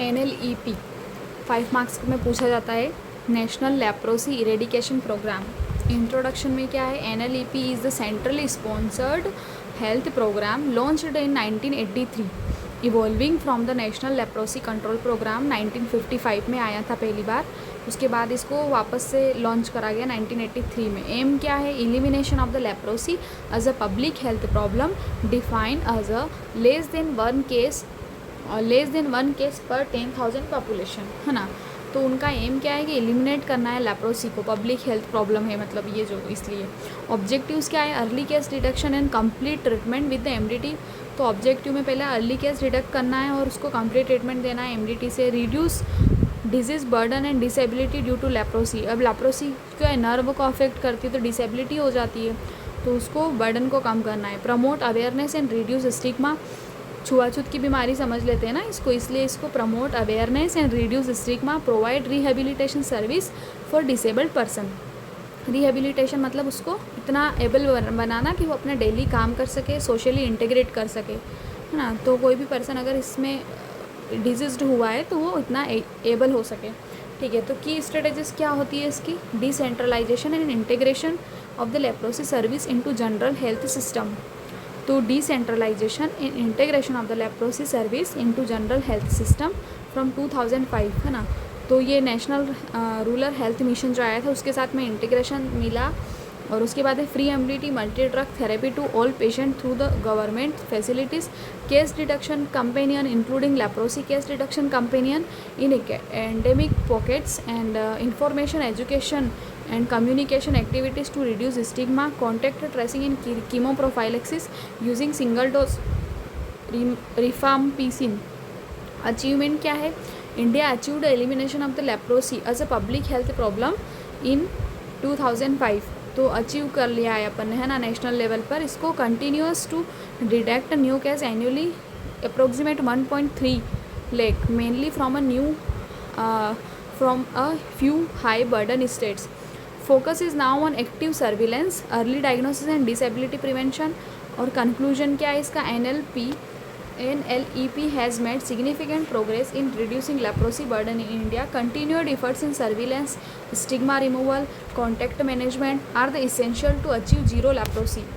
NLEP 5 marks में पूछा जाता है, national leprosy eradication programme. Introduction में क्या है, NLEP is the centrally sponsored health programme launched in 1983, evolving from the national leprosy control programme. 1955 में आया था पहली बार, उसके बाद इसको वापस से लॉन्च करा गया 1983 में। एम क्या है, elimination of the leprosy as a public health problem defined as a less than one case पर 10,000 पॉपुलेशन, है ना। तो उनका एम क्या है कि एलिमिनेट करना है लेप्रोसी को, पब्लिक हेल्थ प्रॉब्लम है मतलब ये जो, इसलिए ऑब्जेक्टिव्स क्या है, early case detection and complete treatment with the MDT. तो ऑब्जेक्टिव में पहले अर्ली केस डिटेक्ट करना है और उसको कंप्लीट ट्रीटमेंट देना है एमडीटी से। Reduce disease burden and disability due to leprosy. अब लेप्रोसी क्या है, नर्व को अफेक्ट करती है तो डिसेबिलिटी हो जाती है, तो उसको बर्डन को कम करना है। Promote awareness and reduce stigma, छुआछूत की बीमारी समझ लेते हैं ना इसको, इसलिए इसको promote awareness and reduce stigma. Provide rehabilitation service for disabled person. Rehabilitation मतलब उसको इतना एबल बनाना कि वो अपना डेली काम कर सके, सोशली इंटीग्रेट कर सके, है ना। तो कोई भी पर्सन अगर इसमें डिजीज्ड हुआ है तो वो इतना एबल हो सके, ठीक है। तो की स्ट्रेटेजीज क्या होती है इसकी, decentralisation and integration of the leprosy service into general health system. तो decentralisation and integration of the leprosy service into general health system from 2005, है ना। तो ये नेशनल रूरल हेल्थ मिशन जो आया था उसके साथ में इंटीग्रेशन मिला। और उसके बाद है free MDT multi drug therapy to all patient through the government facilities. Case detection campaign including leprosy case detection campaign in endemic pockets and information education and communication activities to reduce stigma, contact tracing in chemoprophylaxis using single dose rifampicin। Achievement क्या है, India achieved elimination of the leprosy as a public health problem in 2005। तो achieve कर लिया है अपन ने, है ना, national level पर। इसको continues to detect new case annually approximate 1.3 lakh mainly from a few high burden states. Focus is now on active surveillance, early diagnosis and disability prevention। और conclusion क्या है इसका, NLEP has made significant progress in reducing leprosy burden in India. Continued efforts in surveillance, stigma removal, contact management are the essential to achieve zero leprosy।